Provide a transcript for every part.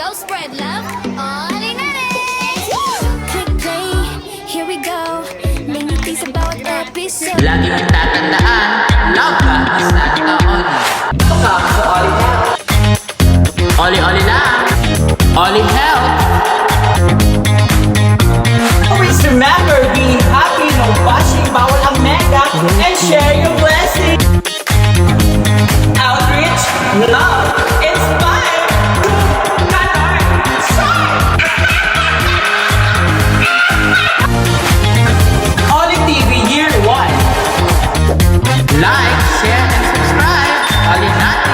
go spread love. Oli Natis. Click play, here we go. Minutes sa bawat episode. Lagi mong tatandaan, love ka is not the only. Kasama sa Oli Health. Oli lang. Oli Health. Always remember, be happy, no bashing, bawal ang mega, and share your blessing. Outreach, love, inspire, Qatar, Oli TV Year 1. Like, share, and subscribe. Oli Natis.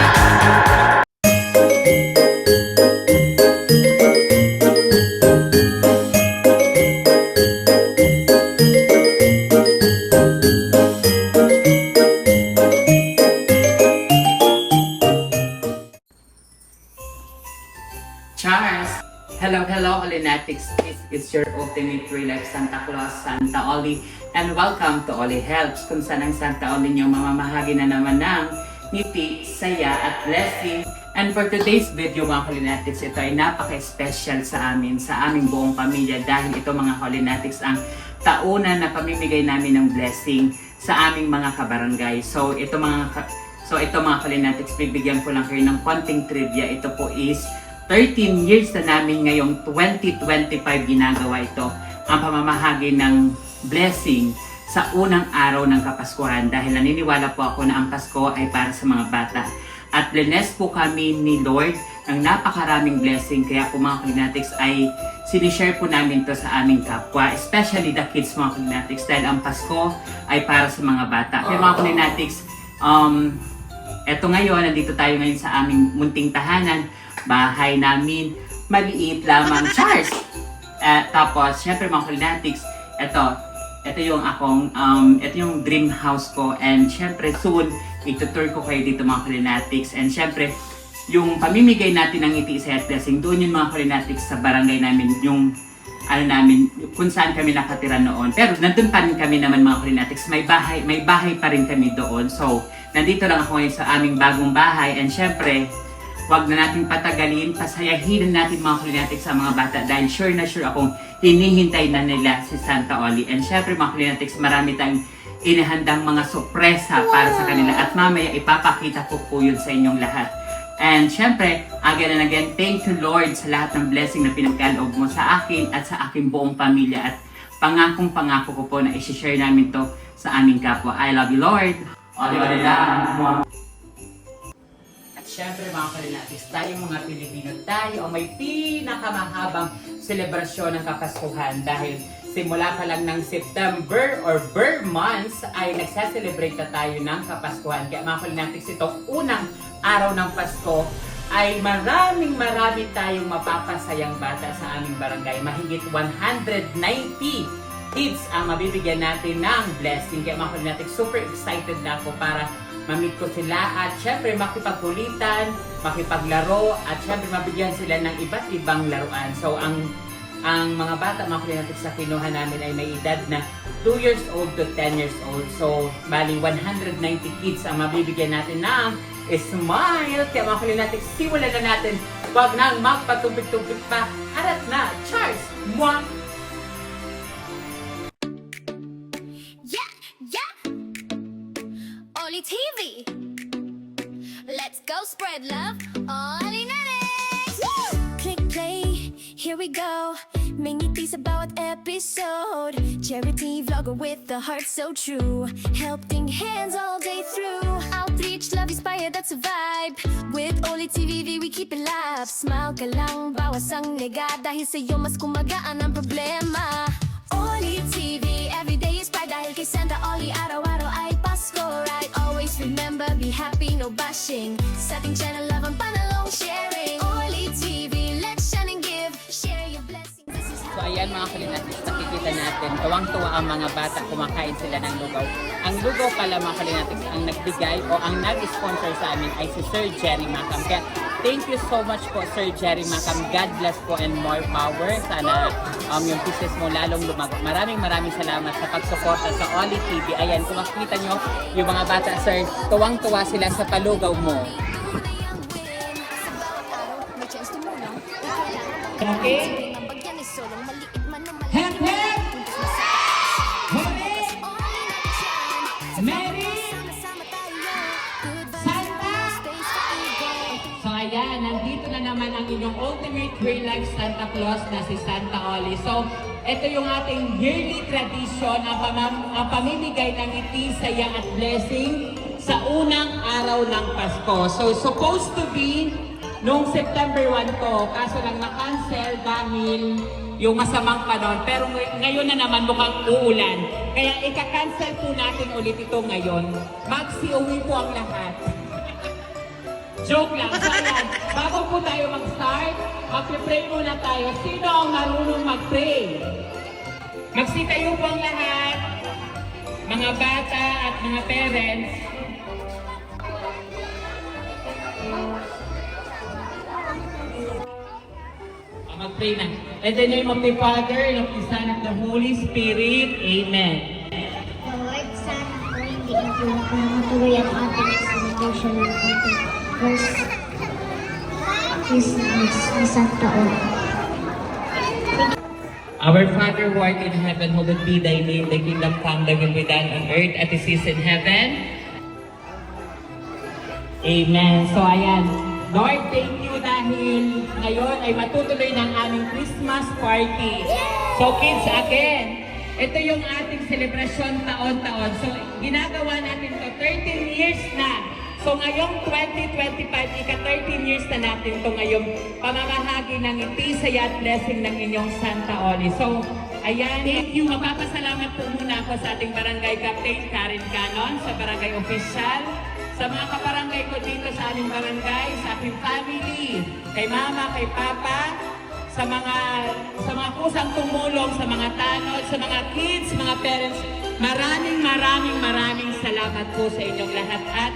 Charles! Hello, Olinatics. This is your ultimate real life Santa Claus, Santa Oli, and welcome to Oli Helps, kung saan ang Santa Oli niyo mamamahagi na naman ng ngiti, saya, at blessing. And for today's video mga Olinatics, ito ay napaka-special sa amin, sa aming buong pamilya, dahil ito mga Olinatics ang tauna na pamimigay namin ng blessing sa aming mga kabarangay. So ito mga Olinatics, bibigyan ko lang kayo ng konting trivia. Ito po is 13 years na namin ngayong 2025 ginagawa ito, ang pamamahagi ng blessing sa unang araw ng Kapaskuhan, dahil naniniwala po ako na ang Pasko ay para sa mga bata. At blessed po kami ni Lord ng napakaraming blessing, kaya po mga Olinatics ay sinishare po namin to sa aming kapwa, especially the kids mga Olinatics, dahil ang Pasko ay para sa mga bata. Kaya mga Olinatics, eto ngayon, nandito tayo ngayon sa aming munting tahanan, bahay namin, maliit lamang, Charles! Tapos, syempre mga Olinatics, ito yung akong, ito yung dream house ko, and syempre soon, itutour ko kayo dito mga Olinatics, and syempre, yung pamimigay natin ng ngiti sa blessing, doon yung mga Olinatics sa barangay namin, yung kung saan kami nakatira noon. Pero nandun pa rin kami naman mga Olinatics, may bahay pa rin kami doon. So, nandito lang ako ngayon sa aming bagong bahay, and syempre, wag na natin patagalin, pasayahin natin mga Olinatics sa mga bata, dahil sure na sure akong hinihintay na nila si Santa Oli. And syempre mga Olinatics, marami tayong inihandang mga sorpresa para sa kanila, at mamaya ipapakita ko po yun sa inyong lahat. And syempre, again and again, thank you Lord sa lahat ng blessing na pinagkaloob mo sa akin at sa aking buong pamilya, at pangako ko po na i-share namin to sa aming kapwa. I love you Lord. Oli lang. Siyempre mga Olinatics, tayong mga Pilipino, tayo ang may pinakamahabang selebrasyon ng Kapaskuhan, dahil simula pa lang ng September or Burr months ay nagsaselebrate na tayo ng Kapaskuhan. Kaya mga Olinatics, itong unang araw ng Pasko ay marami tayong mapapasayang bata sa aming barangay. Mahigit 190 kids ang mabibigyan natin ng blessing. Kaya mga Olinatics, super excited na ako para mamit ko sila, at syempre makipagkulitan, makipaglaro, at syempre mabigyan sila ng iba't ibang laruan. So ang mga bata mga Olinatics sa kinuha namin ay may edad na 2 years old to 10 years old. So bali 190 kids ang mabibigyan natin ng smile. Kaya mga Olinatics, simulan na natin. Huwag nang magpatubig-tubig pa. Arat na! Charles! Mwah! Oli TV. Let's go spread love. Oli Natis. Click play, here we go. May ngiti sa bawat episode. Charity vlogger with the heart so true. Helping hands all day through. Outreach, love, inspire, that's a vibe. With Oli TV, we keep it live. Smile ka lang, bawas ang nega, dahil sa'yo mas kumagaan ang problema. Oli TV, everyday is pride, dahil kay Santa Oli, araw-araw ay Pasko, right? Always remember, be happy, no bashing. Sa ating channel, love ang panalong sharing. Oli TV, let's shine and give. Share your blessings. So ayan mga Olinatics, nakikita natin, tuwang-tuwa ang mga bata, kumakain sila ng lugaw. Ang lugaw pala mga Olinatics, ang nagbigay o ang nag-sponsor sa amin ay si Sir Jerry Macam. Kaya thank you so much po Sir Jerry Macam. God bless po and more power. Sana yung business mo lalong lumago. Maraming salamat sa pagsuporta sa Oli TV. Ayan, kung makikita nyo yung mga bata, sir, tuwang-tuwa sila sa palugaw mo. May chance to move, no? Okay? Hep, hep! Huli! Mary! Santa! So ayan, nandito na naman ang inyong ultimate real life Santa Claus na si Santa Oli. So, ito yung ating yearly tradition, ang pamimigay ng ngiti, saya at blessing sa unang araw ng Pasko. So, supposed to be noong September 1 to, kaso lang na-cancel dahil yung masamang panahon. Pero ngayon na naman mukhang uulan. Kaya ika-cancel po natin ulit ito ngayon. Magsi-uwi po ang lahat. Joke lang. So ayan, bago po tayo mag-start, mag-pray muna tayo. Sino ang marunong mag-pray? Magsitayo po ang lahat, mga bata at mga parents. Mag-pray na. In the name of the Father, and of the Son, and of the Holy Spirit. Amen. Lord, Son, Holy, hindi ko matuloy ang ating celebration ng ating first Christmas na Santa Oli. Our Father who art in heaven, hallowed be thy name. Thy kingdom come, thy will be done on earth as it is in heaven. Amen. So ayan. Lord, thank you dahil ngayon ay matutuloy ng aming Christmas party. So kids, again, ito yung ating celebration taon-taon. So ginagawa natin to 13 years na. So ngayong 2025, ika-13 years na natin to ngayong pamamahagi ng ngiti, saya at blessing ng inyong Santa Oli. So ayan, thank you. Magpapasalamat po muna ako sa ating barangay captain, Karen Canon, sa barangay official, sa mga kabarangay ko dito sa aming barangay, sa aking family, kay mama, kay papa, sa mga kusang tumulong, sa mga tanod, sa mga kids, mga parents, maraming salamat po sa inyong lahat at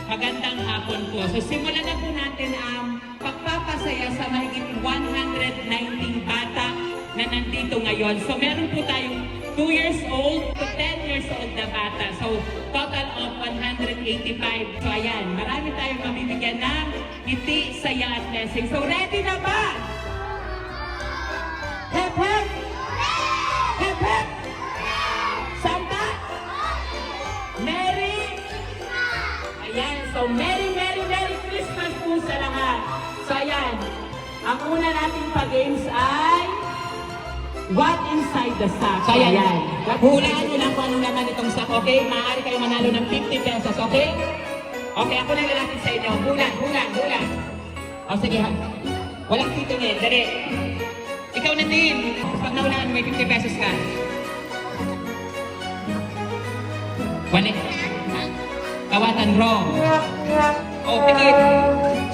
magandang hapon po. So simulan na po natin ang pagpapasaya sa mahigit 119 bata na nandito ngayon. So meron po tayong 2 years old to 10 years old na bata. So total of 185. So ayan, marami tayong mamimigyan ng ngiti, saya at blessing. So ready na ba? Hep, hep! Hep, hep! Santa? Merry? Ayan, so Merry Christmas po sa lahat. So ayan, ang una nating pa-games ay What Inside the Sack. So ayan, hulaan nyo lang kung anong laman itong sack, okay? Maaari kayo manalo ng 50 pesos, okay? Okay, ako na lalapit sa inyo. Hulaan. O sige, walang titingin, dali. Ikaw na din. Pag nahulaan, may 50 pesos ka. Kawatan wrong. Oh, pikit.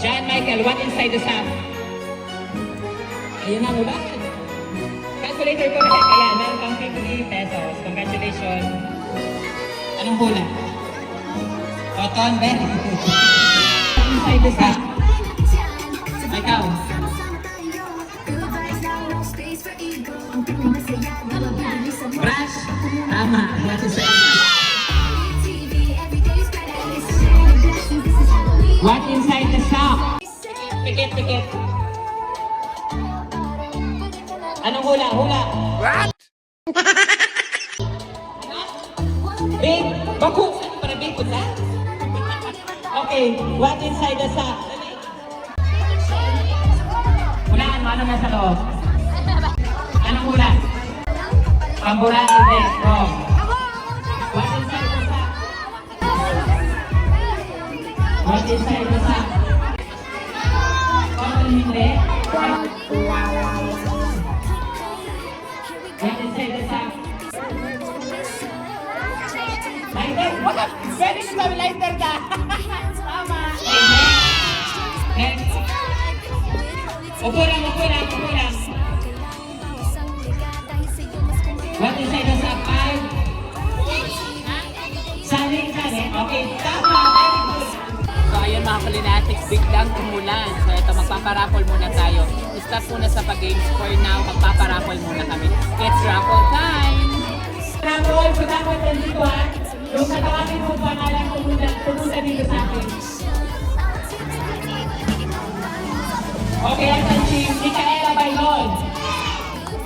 John Michael, what inside the sack? Ayun na, hulaan. Calculator ko na. Kaya, meron kang 50 pesos. Congratulations. Anong hula? Cotton, very good. Inside the sack. Ikaw. Brush. Tama. What is it? What inside the sack? Pikit. Anong hula? What? Big. Baku. Para big na? Okay. What inside the sack? Hulaan mo. Ano nasa loob? Anong hula? Pamburan. Hindi. Wrong. What inside the sack? What inside the sack? Cotton hindi. What inside the sack? Lighter? Pwede ko sabi lighter ka. Tama. Next. Upo lang. What inside the sack? Sali. Okay, tama. So ayun mga kalinatics, biglang umulan. So ito, magpaparapol muna tayo. Stop muna sa pag-games for now. Magpaparapol muna kami. It's raffle time! Raffle! So dapat nandito ha. Yung katawagin mo pangalan pumunta dito sa akin. Okay, ang team, Micaela Bailon.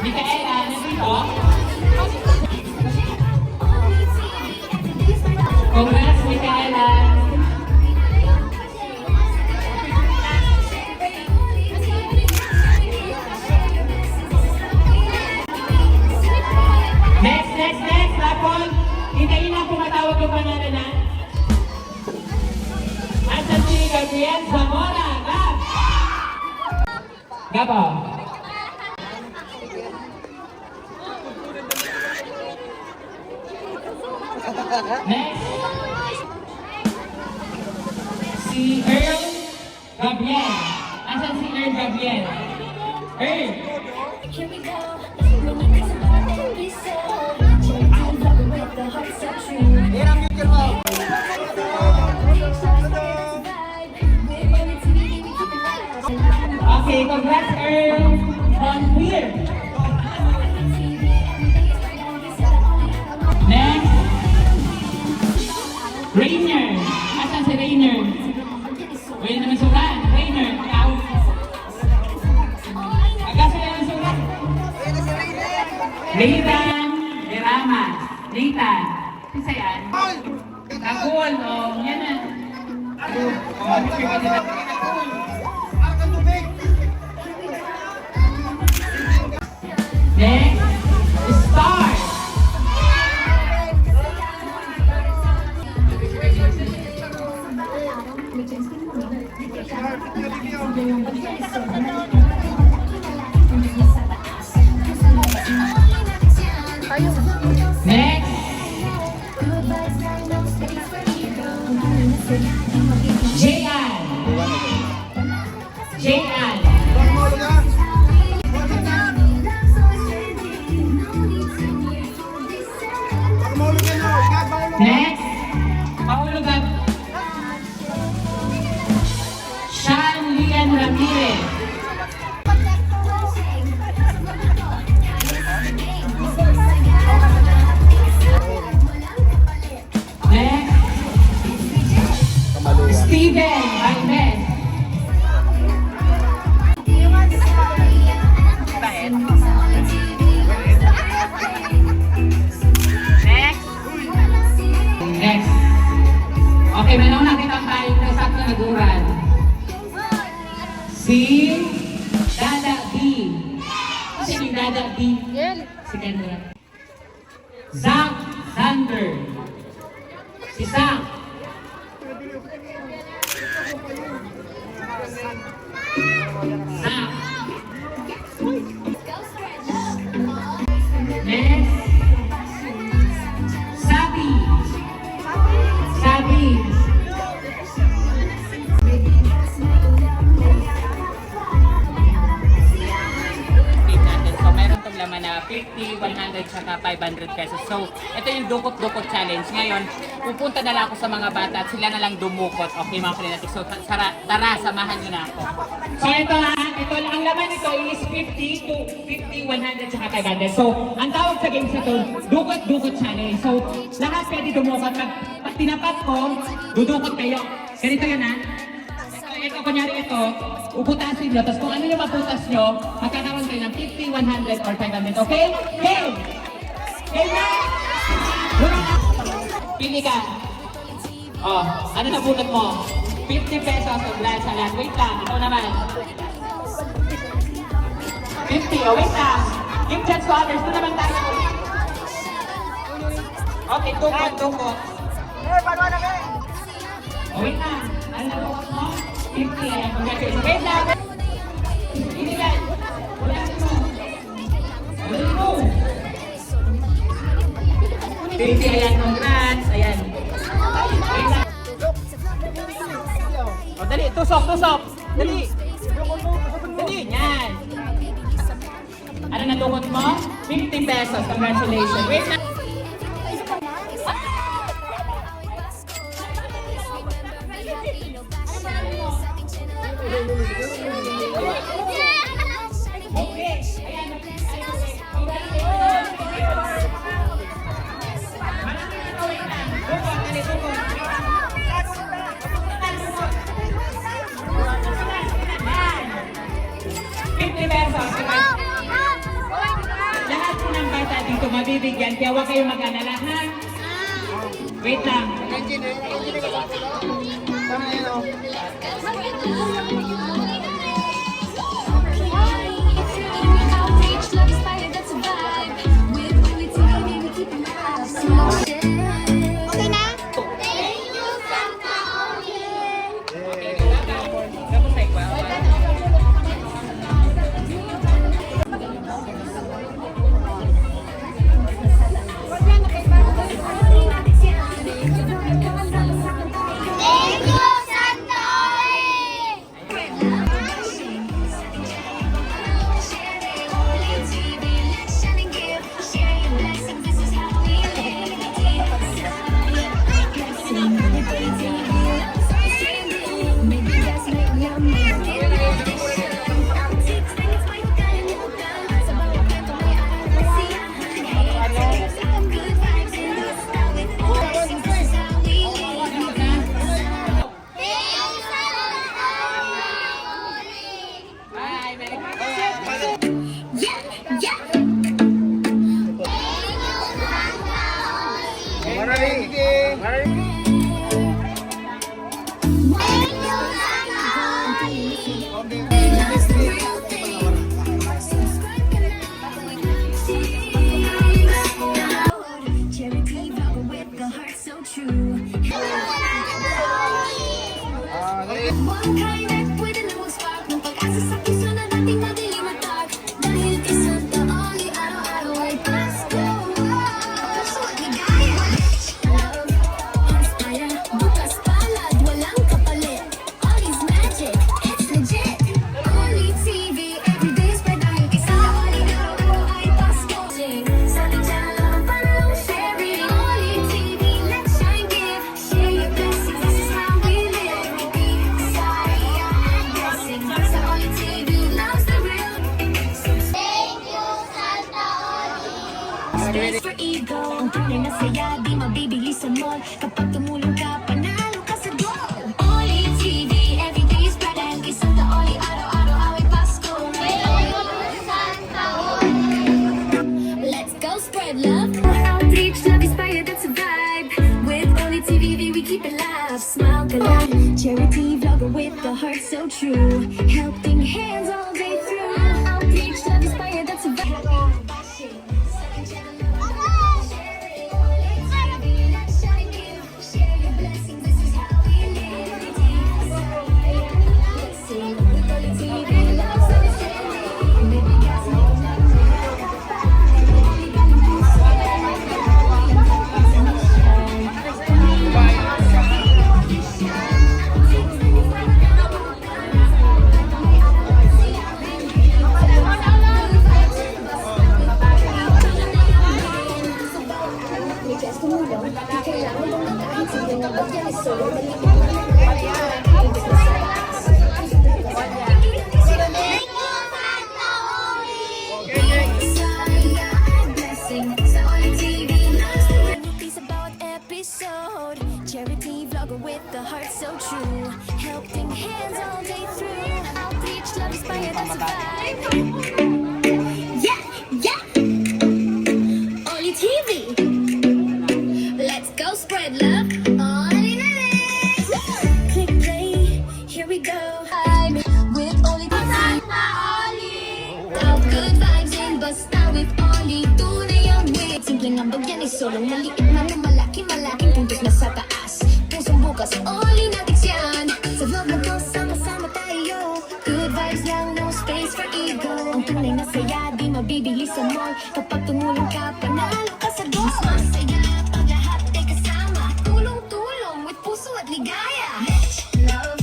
Micaela, nandito? Congrats, Micaela. Next, Lapon. Hintayin na pumatawag yung pangalan na. Asan si Gabriel Zamora? Gabo. Next. Si Earl Gabriel. Asan si Earl Gabriel? Earl. Here we go. It's about episode. Check it out with the heart so true. Okay, congrats Earl on here. Next. Rainer. Asan si Rainer? Wala naman surat. Rainer, ikaw. Agasan na ng surat. Nathan Deramas. Nathan. Isa yan? Kagul. O, yan na. Next. Star. Next. Jayan. Jayan. Next. Paulugan. Sean Lian Ramirez. Next. Steven Alves. Next. Okay, meron nakita tayo na sakto naguran. Si Dada B. Si Dada B. Si Kendra. Zach Sander. Si Zach. Zach. Next. Sabi. Sabi. So, meron itong laman na 50, 100, saka 500 pesos. So, ito yung dukot-dukot challenge. Ngayon, pupunta na lang ako sa mga bata at sila na lang dumukot. Okay, mga kalinatik. So, tara, samahan nyo na ako. So, ito ha. Ito, ang laman nito is 50 to 50, 100, saka 500. So, ang tawag sa games na ito, dukot-dukot challenge. So, lahat pwede dumukot. Pag tinapat ko, dudukot kayo. Ganito yun ha. Ito, kunyari ito, uputasin nyo. Tapos kung ano yung maputas nyo, magkakaroon kayo ng 50, 100, or 500. Okay? Game! Game na! Pili ka. Oh, ano na bunot mo? 50 pesos ang lahat sa lahat. Wait lang, ito naman. 50, oh wait lang. Give chance to others. Ito naman tayo. Okay, tukot. Oh wait lang. Ano na bunot mo? 50, ayan, congratulations. Wait lang. Hindi yan. Wala mo. 50, ayan, congrats. Ayan. Wait lang. O, dali, tusok. Dali. Dali, yan. Ano na tukot mo? 50 pesos. Congratulations. Wait lang. Okay. Ayan. bibigyan, kaya huwag kayong mag-alala, ha? Wait lang. Outreach, love is fire, that's a vibe. With only TV, we keep it alive. Okay na? Thank you, Santa Oli. Thank you, Santa Oli. Charity Vlogger with the heart so true. One kind rep with a little spark ng pag-asa sa puso na dating madilim at dark. Dahil kay Santa Oli, araw-araw ay Pasko. Puso at ligaya. Love, inspire, bukas palad, walang kapalit. Oli's magic, it's legit. Oli TV, everyday spread dahil kay Santa Oli, araw-araw ay Pasko. Sa ating channel ang panalong sharing. Oli TV, let's shine, give. Share your blessings, this is how we live. Saya and blessings. Sa Oli TV, love's the real. Thank you, Santa Oli. Space for ego. Ang tunay na saya, di mabibili sa mall. Kapag tumulong ka, panalo ka sa goal. Oli TV, everyday is bright and kay Santa Oli, araw-araw away Pasko. Santa Oli. Let's go spread love. Outreach, love is fire, that's a vibe. With Oli TV, we keep it live. Smile ka lang. Charity Vlogger with the heart so true. Helping hands all day through. Outreach, love is fire, that's a vibe. Share your blessings, this is how we live. Sing with Oli TV, love so sharing. Maybe that's more than Charity Vlogger with the heart so true. Helping hands all day through. Outreach, love is fire, that's a vibe. Yeah, yeah. Oli TV. Let's go spread love. Oli Nanex. Click play, here we go. I'm with Oli TV. Santa Oli. Out good vibes in basta with Oli. Tunay ang wit. Simpleng ambag yan ay solong maliit man na malaking puntos na sa taas. Pusong bukas, Oli Nanex yan. Sa vlog na to, sama-sama tayo. Good vibes lang, no space for ego. Ang tunay na saya, di mabibili sa mall. Kapag tumulong ka, panalo ka sa goal. Mas masaya pag lahat ay kasama. Tulong-tulong with puso at ligaya. Love,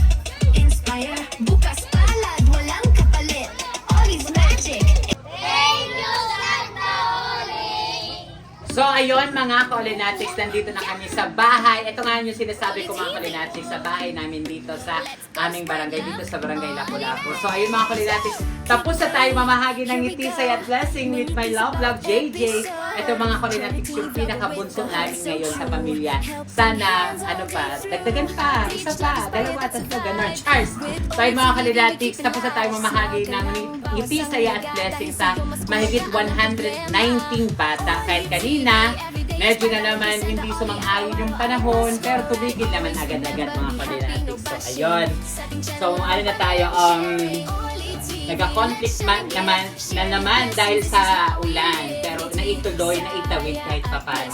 inspire, bukas palad, walang kapalit. Oli's magic. Thank you, Santa Oli. So, ayun mga Kaolinatics, nandito na kami sa bahay. Ito nga yung sinasabi ko mga Kaolinatics, sa bahay namin dito sa aming barangay, dito sa barangay Lapu-Lapu. So ayun mga Kaolinatics, tapos na tayo mamahagi ng ngiti, saya at blessing with my love JJ. Ito mga Kaolinatics, yung pinakabunso namin ngayon sa pamilya. Sana, ano pa, dagdagan pa, isa pa, dalawa, tatlo, gano'n. Charles! So ayun mga Kaolinatics, tapos na tayo mamahagi ng ngiti, saya at blessing sa mahigit 119 bata. Kahit kanina, medyo na naman hindi sumang-ayon yung panahon, pero tumigil naman agad-agad mga Kaolinatics. So ayun. So ano na tayo, nagka-conflict naman dahil sa ulan, pero naituloy, naitawid kahit papano.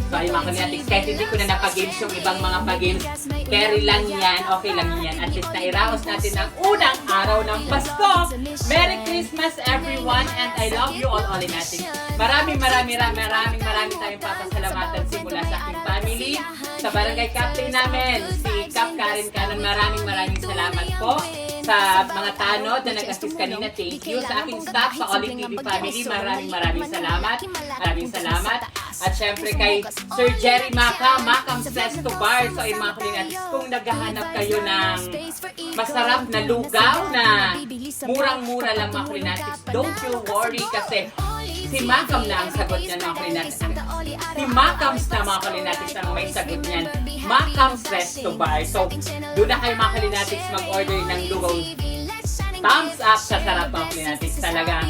So ayun mga Kaolinatics, kahit hindi ko na napag-games yung ibang mga pag-games, carry lang yan, okay lang yan. At least nairaos natin ang unang araw ng Pasko. Merry Christmas everyone, and I love you all Kaolinatics. Maraming tayong papasalamatan simula sa aking family, sa barangay captain namin, si Cap Karen Canon. Maraming salamat po sa mga tanod na nag-assist kanina. Thank you sa aking staff, sa Oli TV family. Maraming salamat. Maraming salamat. At syempre kay Sir Jerry Macam Sesto Bar. So ayun mga Kaolinatics, kung naghahanap kayo ng masarap na lugaw na murang-mura lang mga Kaolinatics, don't you worry kasi si Macam na ang sagot niya mga Kaolinatics. Si Macam's na mga Kaolinatics ang may sagot niyan. Macam's Resto Bar. So doon na kayo mga Kaolinatics mag-order ng lugaw. Thumbs up sa sarap mga Kaolinatics. Talagang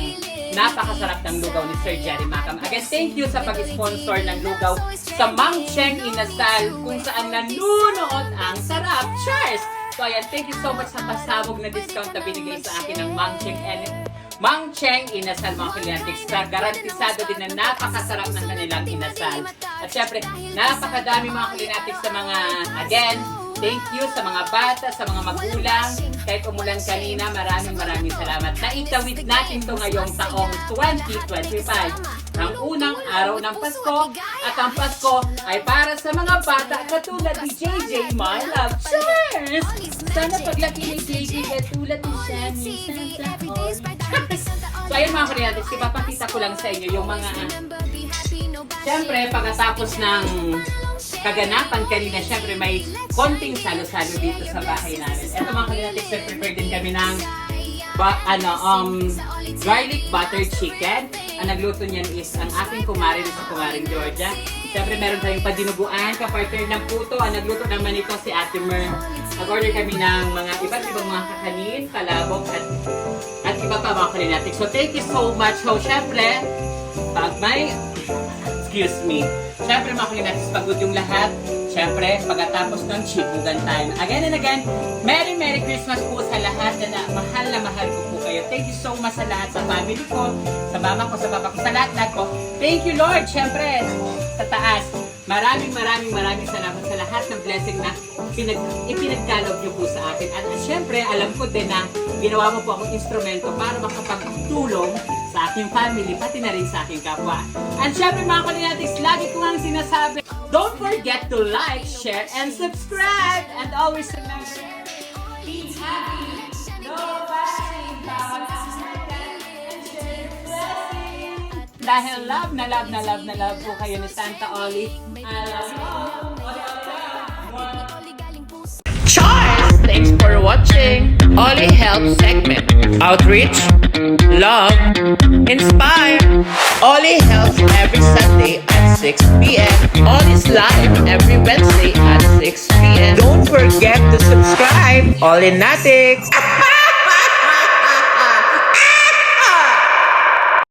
napakasarap ng lugaw ni Sir Jerry Macam. Again, thank you sa pag-sponsor ng lugaw sa Mang Cheng Inasal kung saan nanunood ang sarap. Cheers! So ayan, thank you so much sa pasabog na discount na binigay sa akin ng Mang Cheng Inasal mga Kaolinatics. Garantisado din na napakasarap ng kanilang inasal. At syempre, napakadami mga Kaolinatics sa mga, again, thank you sa mga bata, sa mga magulang. Kahit umulan kanina, maraming salamat. Naitawid natin to ngayong taong 2025. Ang unang araw ng Pasko. At ang Pasko ay para sa mga bata katulad ni JJ, my love. Cheers! Sana paglaki ni JJ katulad ni Shani. So ayun mga Kaolinatics, ipapakita ko lang sa inyo yung mga siyempre pagkatapos ng kaganapan kanina, syempre may konting salo-salo dito sa bahay namin. Ito mga Kaolinatics, prepare din kami ng garlic butter chicken. Ang nagluto niyan is ang aking kumarin sa kumaring Georgia. Syempre meron tayong padinuguan, kapartner ng puto. Ang nagluto naman ito si Ate Mer. Nag-order kami ng mga iba't ibang mga kakanin, kalabok at iba pa mga Kaolinatics. So thank you so much. So syempre, Siyempre mga Kaolinatics, pagod yung lahat. Siyempre, pagkatapos ng chipugan time. Again and again, Merry Christmas po sa lahat na mahal ko po kayo. Thank you so much sa lahat, sa family ko, sa mama ko, sa papa ko, sa lahat ko. Thank you Lord, siyempre, sa taas. Maraming salamat sa lahat ng blessing na ipinagkalog niyo po sa akin. At siyempre, alam ko din na ginawa mo po akong instrumento para makapagtulong sa aking family, pati na rin sa aking kapwa. And syempre mga Kaolinatics, lagi ko nga sinasabi, don't forget to like, share, and subscribe! And always remember, be happy, no bashing, bawat and share your blessing. Dahil love po kayo ni Santa Oli. I love you all. Charles! Thanks for watching Oli Help segment. Outreach, love, inspire. Oli helps every Sunday at 6 p.m. Oli's live every Wednesday at 6 p.m. Don't forget to subscribe. Kaolinatics!